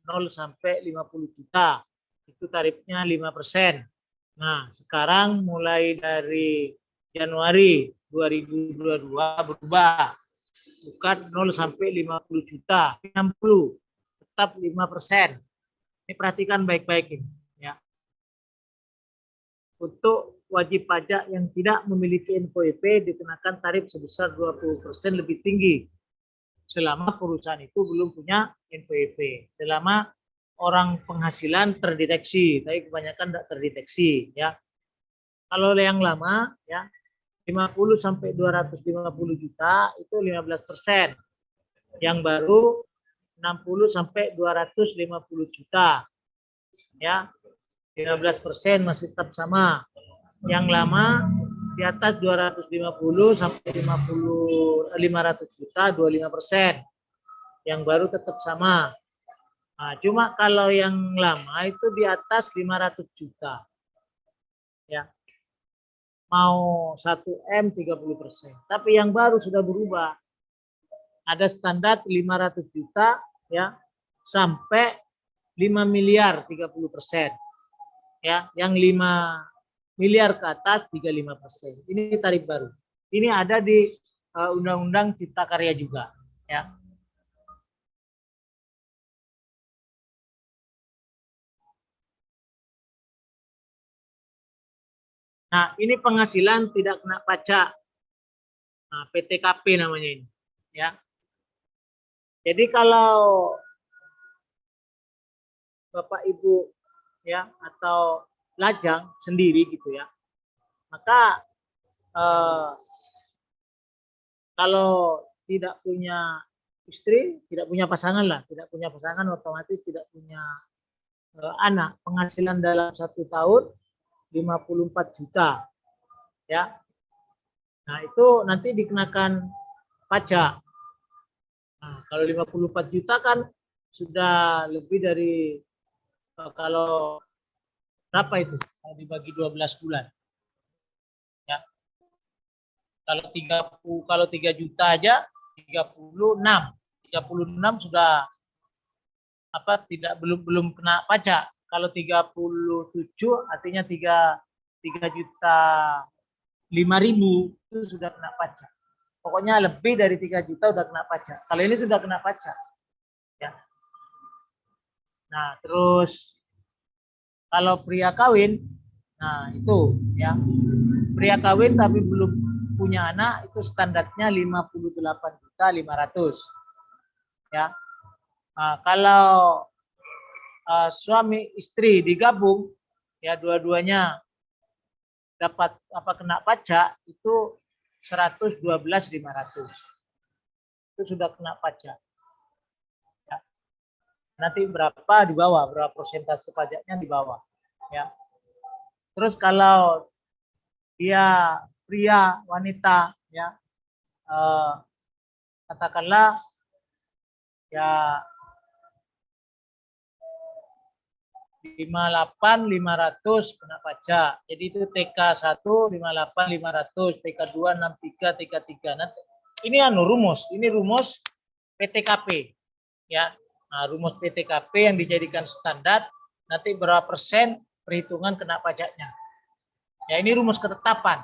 Speaker 1: 0 sampai 50 juta. Itu tarifnya 5%. Nah, sekarang mulai dari Januari 2022 berubah. Bukan 0 sampai 50 juta, 60, tetap 5%. Ini perhatikan baik-baik ini ya. Untuk wajib pajak yang tidak memiliki NPWP dikenakan tarif sebesar 20% lebih tinggi selama perusahaan itu belum punya NPWP. Selama orang penghasilan terdeteksi, tapi kebanyakan tidak terdeteksi ya. Kalau yang lama ya 50 sampai 250 juta itu 15%. Yang baru 60 sampai 250 juta. Ya. 15% masih tetap sama. Yang lama di atas 250 sampai 500 juta 25%. Yang baru tetap sama. Nah, cuma kalau yang lama itu di atas 500 juta. Ya. Mau 1M 30%. Tapi yang baru sudah berubah. Ada standar 500 juta ya sampai 5 miliar 30%. Ya, yang 5 miliar ke atas 35%. Ini tarif baru. Ini ada di Undang-Undang Cipta Karya juga, ya. Nah, ini penghasilan tidak kena pajak. Nah, PTKP namanya ini, ya. Jadi kalau Bapak Ibu ya atau lajang sendiri gitu ya, maka kalau tidak punya istri, tidak punya pasangan lah, tidak punya pasangan otomatis tidak punya anak, penghasilan dalam 1 tahun 54 juta ya. Nah, itu nanti dikenakan pajak. Nah, kalau 54 juta kan sudah lebih dari kalau berapa itu? Kalau dibagi 12 bulan. Ya. Kalau 3 juta aja 36. 36 sudah belum kena pajak. Kalau 37 artinya 3 3.005.000 itu sudah kena pajak. Pokoknya lebih dari 3 juta udah kena pajak. Kalau ini sudah kena pajak. Ya. Nah, terus kalau pria kawin, nah itu ya. Pria kawin tapi belum punya anak itu standarnya 58.500.000. Ya. Nah, kalau suami istri digabung ya dua-duanya dapat kena pajak itu 112.500. Itu sudah kena pajak. Ya. Nanti berapa di bawah, berapa persentase pajaknya di bawah. Ya. Terus kalau dia pria wanita ya katakanlah ya 58.500 kena pajak. Jadi itu TK1 58.500, TK2 63, TK3. Nanti ini rumus, ini rumus PTKP ya. Nah, rumus PTKP yang dijadikan standar nanti berapa persen perhitungan kena pajaknya. Ya, ini rumus ketetapan.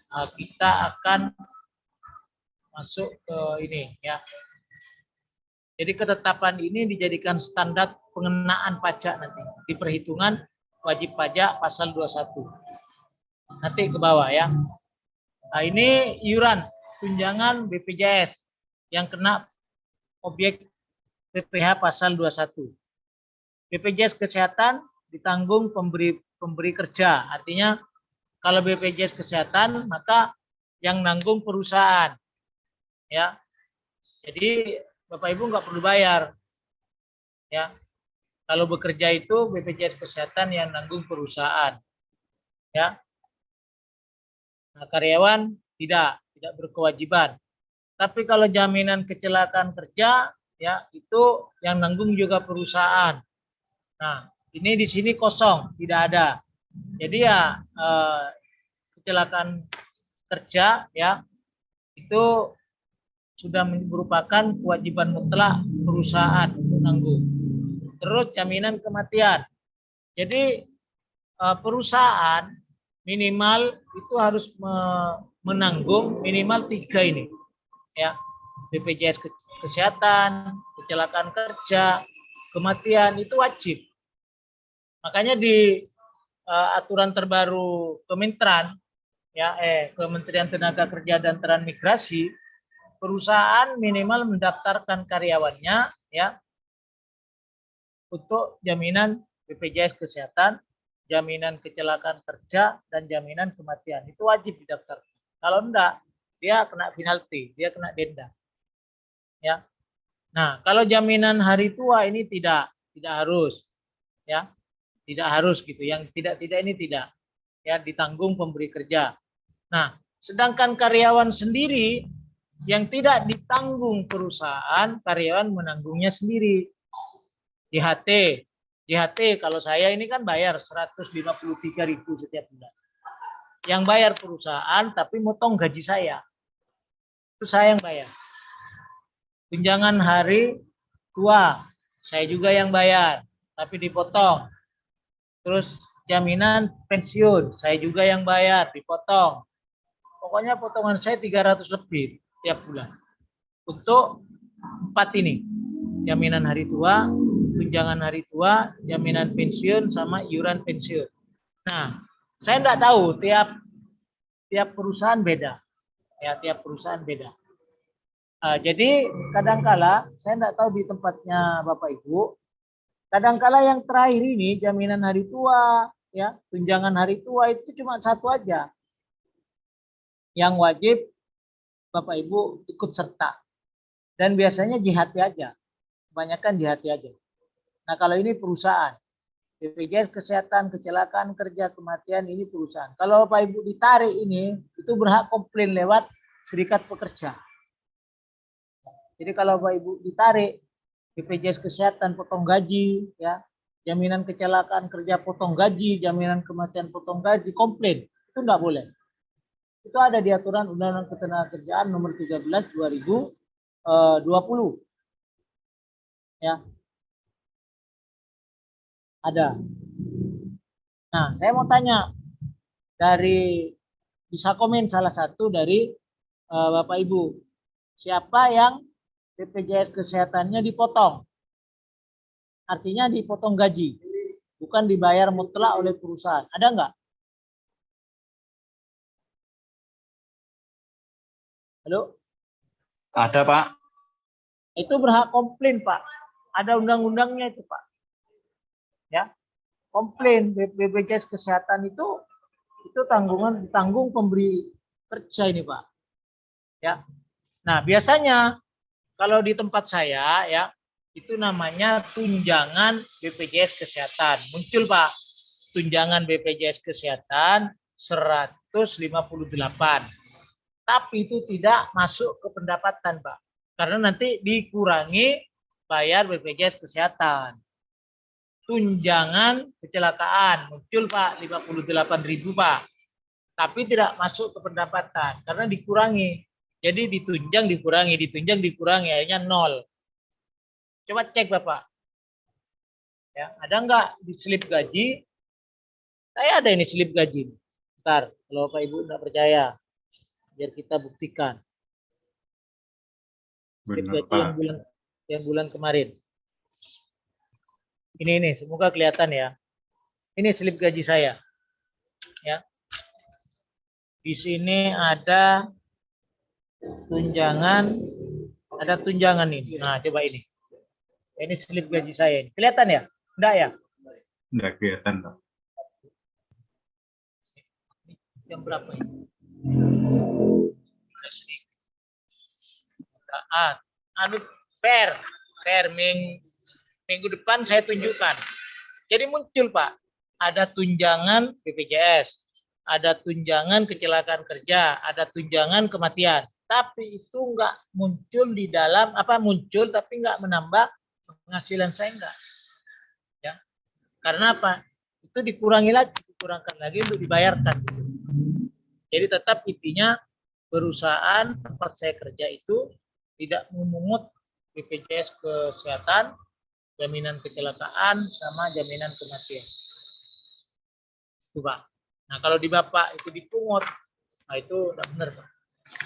Speaker 1: Nah, kita akan masuk ke ini ya. Jadi ketetapan ini dijadikan standar pengenaan pajak nanti di perhitungan wajib pajak pasal 21. Nanti ke bawah ya. Nah, ini iuran tunjangan BPJS yang kena objek PPh pasal 21. BPJS kesehatan ditanggung pemberi kerja. Artinya kalau BPJS kesehatan maka yang nanggung perusahaan. Ya. Jadi Bapak Ibu nggak perlu bayar. Ya. Kalau bekerja itu BPJS kesehatan yang nanggung perusahaan. Ya. Nah, karyawan tidak berkewajiban. Tapi kalau jaminan kecelakaan kerja ya itu yang nanggung juga perusahaan. Nah, ini di sini kosong, tidak ada. Jadi ya kecelakaan kerja ya itu sudah merupakan kewajiban mutlak perusahaan untuk nanggung. Terus jaminan kematian. Jadi perusahaan minimal itu harus menanggung minimal 3 ini. Ya. BPJS kesehatan, kecelakaan kerja, kematian itu wajib. Makanya di aturan terbaru Kementerian Tenaga Kerja dan Transmigrasi, perusahaan minimal mendaftarkan karyawannya ya untuk jaminan BPJS kesehatan, jaminan kecelakaan kerja dan jaminan kematian. Itu wajib didaftarkan. Kalau enggak, dia kena penalti, dia kena denda. Ya. Nah, kalau jaminan hari tua ini tidak harus ya. Tidak harus gitu. Yang tidak ini tidak ya ditanggung pemberi kerja. Nah, sedangkan karyawan sendiri yang tidak ditanggung perusahaan, karyawan menanggungnya sendiri. JHT kalau saya ini kan bayar 153.000 setiap bulan. Yang bayar perusahaan tapi motong gaji saya. Itu saya yang bayar. Tunjangan hari tua, saya juga yang bayar, tapi dipotong. Terus jaminan pensiun, saya juga yang bayar, dipotong. Pokoknya potongan saya 300 lebih tiap bulan. Untuk 4 ini. Jaminan hari tua, tunjangan hari tua, jaminan pensiun, sama iuran pensiun. Nah, saya enggak tahu tiap perusahaan beda. Ya, tiap perusahaan beda. Jadi kadangkala saya enggak tahu di tempatnya Bapak Ibu. Kadangkala yang terakhir ini jaminan hari tua, ya, tunjangan hari tua itu cuma satu aja. Yang wajib Bapak Ibu ikut serta. Dan biasanya JHT aja. Kebanyakan JHT aja. Nah, kalau ini perusahaan. BPJS kesehatan, kecelakaan kerja, kematian ini perusahaan. Kalau Bapak Ibu ditarik ini, itu berhak komplain lewat serikat pekerja. Jadi kalau Bapak Ibu ditarik, BPJS kesehatan potong gaji, ya, jaminan kecelakaan kerja potong gaji, jaminan kematian potong gaji, komplain itu enggak boleh. Itu ada di aturan Undang-Undang Ketenagakerjaan nomor 13 2020. Ya. Ada. Nah, saya mau tanya dari bisa komen salah satu dari Bapak Ibu. Siapa yang BPJS kesehatannya dipotong? Artinya dipotong gaji, bukan dibayar mutlak oleh perusahaan. Ada nggak? Halo?
Speaker 2: Ada, Pak.
Speaker 1: Itu berhak komplain, Pak. Ada undang-undangnya itu, Pak. Ya, komplain BPJS kesehatan itu tanggung pemberi kerja ini, Pak. Ya. Nah, biasanya kalau di tempat saya ya, itu namanya tunjangan BPJS kesehatan. Muncul, Pak. Tunjangan BPJS kesehatan 158. Tapi itu tidak masuk ke pendapatan, Pak. Karena nanti dikurangi bayar BPJS kesehatan. Tunjangan kecelakaan muncul, Pak, 58.000, Pak. Tapi tidak masuk ke pendapatan karena dikurangi. Jadi ditunjang dikurangi, akhirnya 0. Coba cek, Bapak. Ya, ada nggak di slip gaji? Saya ada ini slip gaji. Bentar, kalau Bapak Ibu nggak percaya, biar kita buktikan. Slip
Speaker 2: Benar,
Speaker 1: gaji
Speaker 2: Pak.
Speaker 1: yang bulan kemarin. Ini, semoga kelihatan ya. Ini slip gaji saya. Ya. Di sini ada tunjangan ini. Nah, coba ini. Ini slip gaji saya ini. Kelihatan ya? Enggak ya?
Speaker 2: Enggak kelihatan, Pak.
Speaker 1: Yang berapa ini? Anu fair minggu depan saya tunjukkan. Jadi muncul, Pak, ada tunjangan BPJS, ada tunjangan kecelakaan kerja, ada tunjangan kematian. Tapi itu enggak muncul di dalam muncul tapi enggak menambah penghasilan saya enggak. Ya. Karena apa? Itu dikurangkan lagi untuk dibayarkan. Jadi tetap intinya perusahaan tempat saya kerja itu tidak memungut BPJS kesehatan, jaminan kecelakaan, sama jaminan kematian. Itu, Pak. Nah, kalau di Bapak itu dipungut, nah itu tidak benar, Pak.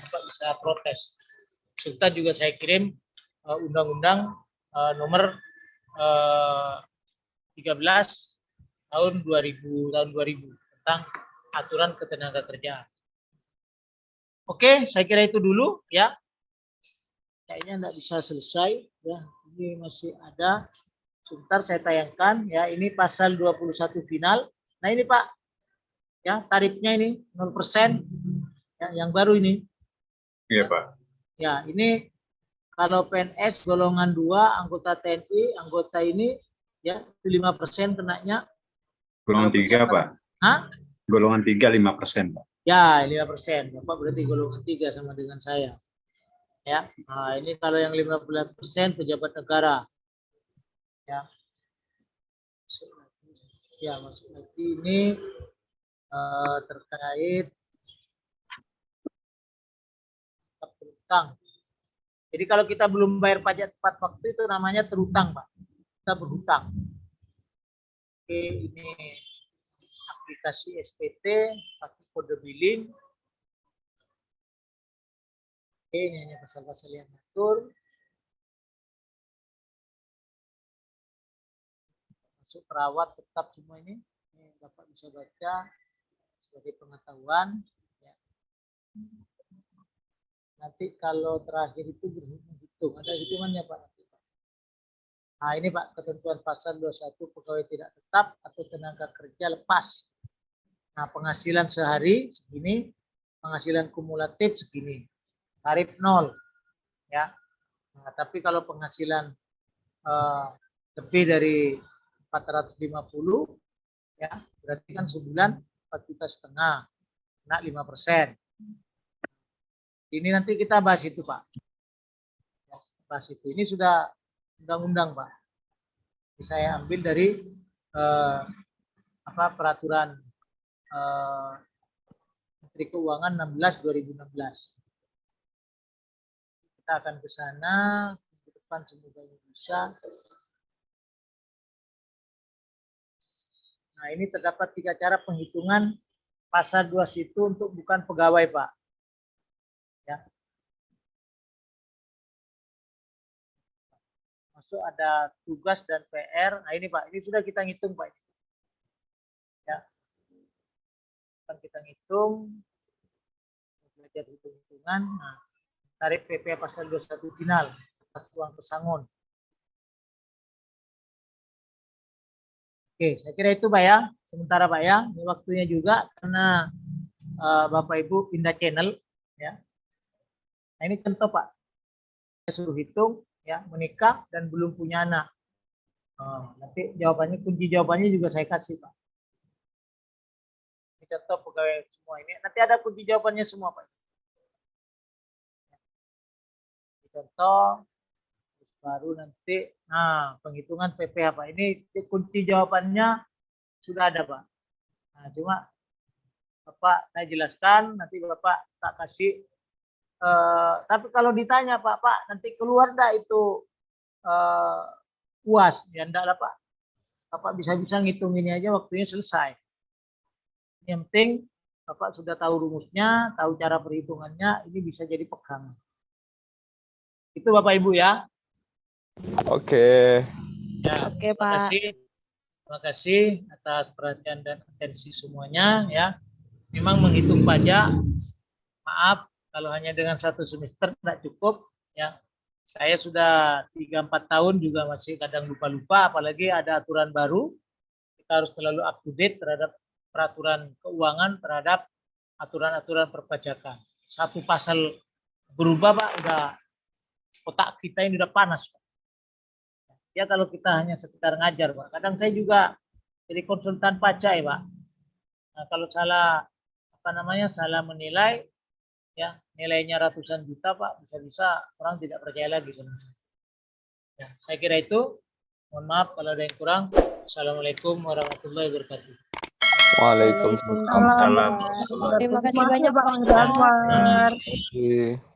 Speaker 1: Bapak bisa protes. Serta juga saya kirim undang-undang nomor 13 tahun 2000 tentang aturan ketenaga kerjaan. Oke, saya kira itu dulu ya. Kayaknya enggak bisa selesai ya. Ini masih ada. Sebentar saya tayangkan ya. Ini pasal 21 final. Nah, ini, Pak. Ya, tarifnya ini 0%. Ya, yang baru ini.
Speaker 2: Iya, Pak.
Speaker 1: Ya, ini kalau PNS golongan 2, anggota TNI, anggota ini ya 5% kenanya.
Speaker 2: Golongan 3, Pak.
Speaker 1: Hah?
Speaker 2: Golongan 3 5%, Pak.
Speaker 1: Ya, 5%. Bapak berarti golongan 3 sama dengan saya. Ya, nah, ini kalau yang 15% pejabat negara. Ya. Ya, masuk lagi ini terkait berutang. Jadi kalau kita belum bayar pajak tepat waktu itu namanya terutang, Pak. Kita berhutang. Oke, ini aplikasi SPT pakai kode billing. Oke, ini hanya pasal-pasal yang ngatur. Masuk perawat tetap semua ini. Ini Bapak bisa baca sebagai pengetahuan. Ya. Nanti kalau terakhir itu berhitung, ada hitungannya, Pak. Nah, ini, Pak, ketentuan pasal 21 pegawai tidak tetap atau tenaga kerja lepas. Nah, penghasilan sehari segini, penghasilan kumulatif segini. Tarif 0. Ya. Nah, tapi kalau penghasilan lebih dari 450 ya, berarti kan sebulan 4,5 juta, kena 5%. Ini nanti kita bahas itu, Pak. Ya, bahas itu. Ini sudah undang-undang, Pak. Ini saya ambil dari peraturan Menteri Keuangan 16/2016. Kita akan ke sana ke depan, semoga ini bisa. Nah, ini terdapat 3 cara penghitungan pasar 2 situ untuk bukan pegawai, Pak. Ya. Masuk ada tugas dan PR. Nah, ini Pak, ini sudah kita ngitung, Pak. Ya. Akan kita ngitung, belajar hitung-hitungan. Nah, tarif PP pasal 21 final atas uang pesangon. Oke, saya kira itu Pak ya. Sementara Pak ya, ini waktunya juga karena Bapak Ibu pindah channel ya. Nah, ini contoh Pak. Saya suruh hitung ya, menikah dan belum punya anak. Nanti jawabannya, kunci jawabannya juga saya kasih Pak. Ini contoh pegawai semua ini. Nanti ada kunci jawabannya semua Pak. Ini contoh baru nanti. Nah, penghitungan PPh Pak. Ini kunci jawabannya sudah ada Pak. Nah, cuma Bapak saya jelaskan, nanti Bapak tak kasih. Tapi kalau ditanya Pak, nanti keluar enggak itu UAS? Ya enggak lah Pak. Bapak bisa-bisa ngitung ini aja, waktunya selesai. Yang penting Bapak sudah tahu rumusnya, tahu cara perhitungannya, ini bisa jadi pegangan. Itu Bapak Ibu ya.
Speaker 3: Oke.
Speaker 1: Ya,
Speaker 4: Oke,
Speaker 1: terima
Speaker 4: Pak.
Speaker 1: kasih. Terima kasih atas perhatian dan atensi semuanya ya. Memang menghitung pajak, maaf kalau hanya dengan 1 semester tidak cukup ya. Saya sudah 3-4 tahun juga masih kadang lupa-lupa, apalagi ada aturan baru. Kita harus selalu up to date terhadap peraturan keuangan, terhadap aturan-aturan perpajakan. Satu pasal berubah Pak, udah otak kita ini udah panas Pak. Ya kalau kita hanya sekedar ngajar Pak. Kadang saya juga jadi konsultan pajak ya Pak. Nah, kalau salah salah menilai ya, nilainya ratusan juta Pak, bisa-bisa orang tidak percaya lagi sama saya. Ya, saya kira itu. Mohon maaf kalau ada yang kurang. Assalamualaikum warahmatullahi wabarakatuh.
Speaker 3: Waalaikumsalam.
Speaker 2: Salam.
Speaker 4: Terima kasih banyak Pak.
Speaker 1: Ya.
Speaker 3: Terima kasih.